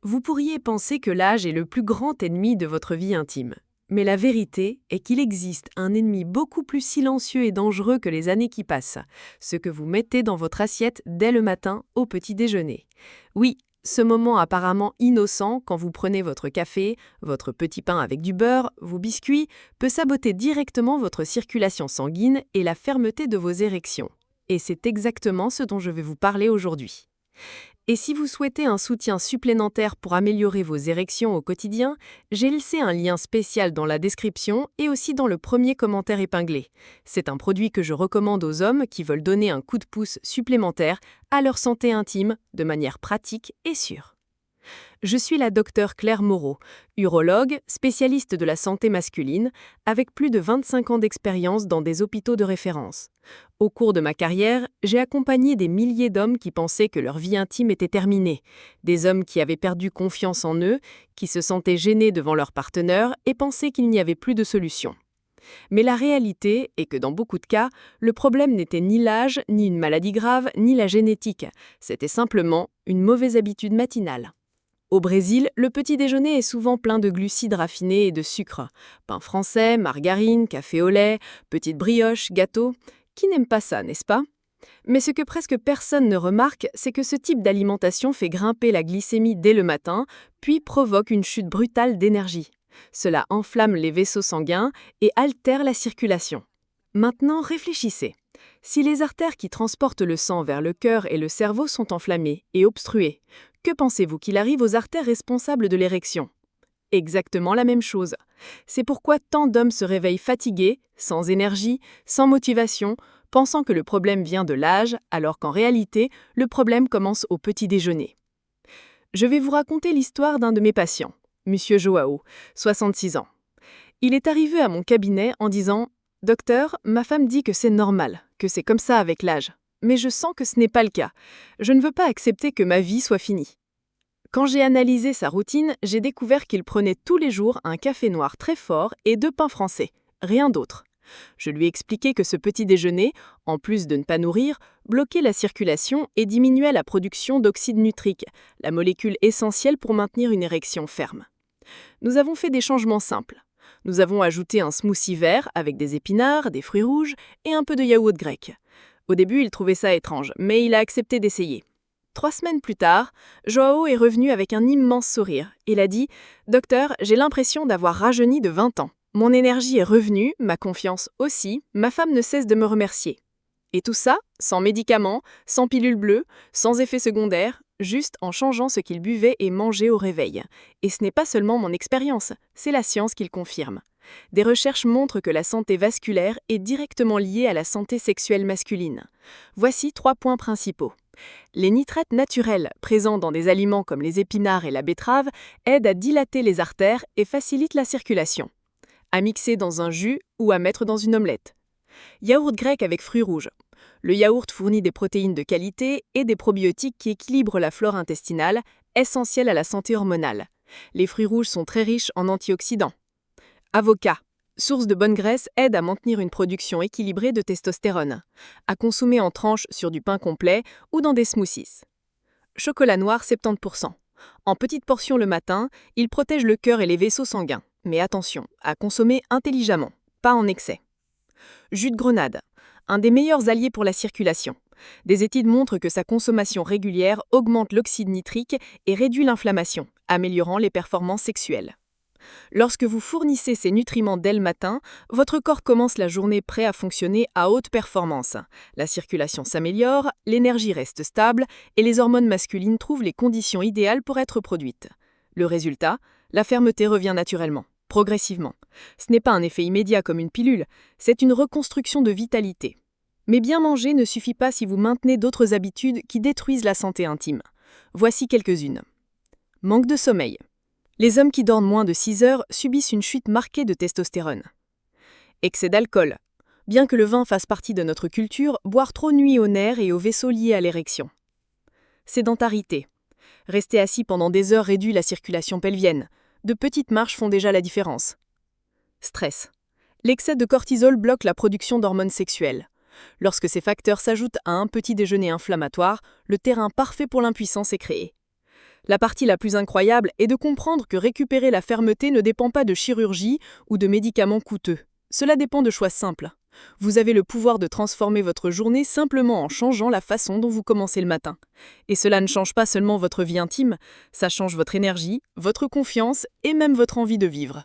Vous pourriez penser que l'âge est le plus grand ennemi de votre vie intime. Mais la vérité est qu'il existe un ennemi beaucoup plus silencieux et dangereux que les années qui passent, ce que vous mettez dans votre assiette dès le matin au petit déjeuner. Oui, ce moment apparemment innocent quand vous prenez votre café, votre petit pain avec du beurre, vos biscuits, peut saboter directement votre circulation sanguine et la fermeté de vos érections. Et c'est exactement ce dont je vais vous parler aujourd'hui. Et si vous souhaitez un soutien supplémentaire pour améliorer vos érections au quotidien, j'ai laissé un lien spécial dans la description et aussi dans le premier commentaire épinglé. C'est un produit que je recommande aux hommes qui veulent donner un coup de pouce supplémentaire à leur santé intime de manière pratique et sûre. Je suis la docteure Claire Moreau, urologue, spécialiste de la santé masculine, avec plus de 25 ans d'expérience dans des hôpitaux de référence. Au cours de ma carrière, j'ai accompagné des milliers d'hommes qui pensaient que leur vie intime était terminée, des hommes qui avaient perdu confiance en eux, qui se sentaient gênés devant leur partenaire et pensaient qu'il n'y avait plus de solution. Mais la réalité est que dans beaucoup de cas, le problème n'était ni l'âge, ni une maladie grave, ni la génétique. C'était simplement une mauvaise habitude matinale. Au Brésil, le petit déjeuner est souvent plein de glucides raffinés et de sucre. Pain français, margarine, café au lait, petites brioches, gâteaux. Qui n'aime pas ça, n'est-ce pas? Mais ce que presque personne ne remarque, c'est que ce type d'alimentation fait grimper la glycémie dès le matin, puis provoque une chute brutale d'énergie. Cela enflamme les vaisseaux sanguins et altère la circulation. Maintenant, réfléchissez. Si les artères qui transportent le sang vers le cœur et le cerveau sont enflammées et obstruées, que pensez-vous qu'il arrive aux artères responsables de l'érection? Exactement la même chose. C'est pourquoi tant d'hommes se réveillent fatigués, sans énergie, sans motivation, pensant que le problème vient de l'âge, alors qu'en réalité, le problème commence au petit déjeuner. Je vais vous raconter l'histoire d'un de mes patients, Monsieur Joao, 66 ans. Il est arrivé à mon cabinet en disant « Docteur, ma femme dit que c'est normal, que c'est comme ça avec l'âge. Mais je sens que ce n'est pas le cas. Je ne veux pas accepter que ma vie soit finie. » Quand j'ai analysé sa routine, j'ai découvert qu'il prenait tous les jours un café noir très fort et 2 pains français, rien d'autre. Je lui ai expliqué que ce petit déjeuner, en plus de ne pas nourrir, bloquait la circulation et diminuait la production d'oxyde nitrique, la molécule essentielle pour maintenir une érection ferme. Nous avons fait des changements simples. Nous avons ajouté un smoothie vert avec des épinards, des fruits rouges et un peu de yaourt grec. Au début, il trouvait ça étrange, mais il a accepté d'essayer. 3 semaines plus tard, Joao est revenu avec un immense sourire. Il a dit « Docteur, j'ai l'impression d'avoir rajeuni de 20 ans. Mon énergie est revenue, ma confiance aussi, ma femme ne cesse de me remercier. » Et tout ça, sans médicaments, sans pilule bleue, sans effet secondaire, juste en changeant ce qu'il buvait et mangeait au réveil. Et ce n'est pas seulement mon expérience, c'est la science qui le confirme. Des recherches montrent que la santé vasculaire est directement liée à la santé sexuelle masculine. Voici 3 points principaux. Les nitrates naturels, présents dans des aliments comme les épinards et la betterave, aident à dilater les artères et facilitent la circulation. À mixer dans un jus ou à mettre dans une omelette. Yaourt grec avec fruits rouges. Le yaourt fournit des protéines de qualité et des probiotiques qui équilibrent la flore intestinale, essentielle à la santé hormonale. Les fruits rouges sont très riches en antioxydants. Avocat. Source de bonne graisse, aide à maintenir une production équilibrée de testostérone, à consommer en tranches sur du pain complet ou dans des smoothies. Chocolat noir 70%. En petites portions le matin, il protège le cœur et les vaisseaux sanguins. Mais attention, à consommer intelligemment, pas en excès. Jus de grenade. Un des meilleurs alliés pour la circulation. Des études montrent que sa consommation régulière augmente l'oxyde nitrique et réduit l'inflammation, améliorant les performances sexuelles. Lorsque vous fournissez ces nutriments dès le matin, votre corps commence la journée prêt à fonctionner à haute performance. La circulation s'améliore, l'énergie reste stable et les hormones masculines trouvent les conditions idéales pour être produites. Le résultat, la fermeté revient naturellement, progressivement. Ce n'est pas un effet immédiat comme une pilule, c'est une reconstruction de vitalité. Mais bien manger ne suffit pas si vous maintenez d'autres habitudes qui détruisent la santé intime. Voici quelques-unes. Manque de sommeil. Les hommes qui dorment moins de 6 heures subissent une chute marquée de testostérone. Excès d'alcool. Bien que le vin fasse partie de notre culture, boire trop nuit aux nerfs et aux vaisseaux liés à l'érection. Sédentarité. Rester assis pendant des heures réduit la circulation pelvienne. De petites marches font déjà la différence. Stress. L'excès de cortisol bloque la production d'hormones sexuelles. Lorsque ces facteurs s'ajoutent à un petit déjeuner inflammatoire, le terrain parfait pour l'impuissance est créé. La partie la plus incroyable est de comprendre que récupérer la fermeté ne dépend pas de chirurgie ou de médicaments coûteux. Cela dépend de choix simples. Vous avez le pouvoir de transformer votre journée simplement en changeant la façon dont vous commencez le matin. Et cela ne change pas seulement votre vie intime, ça change votre énergie, votre confiance et même votre envie de vivre.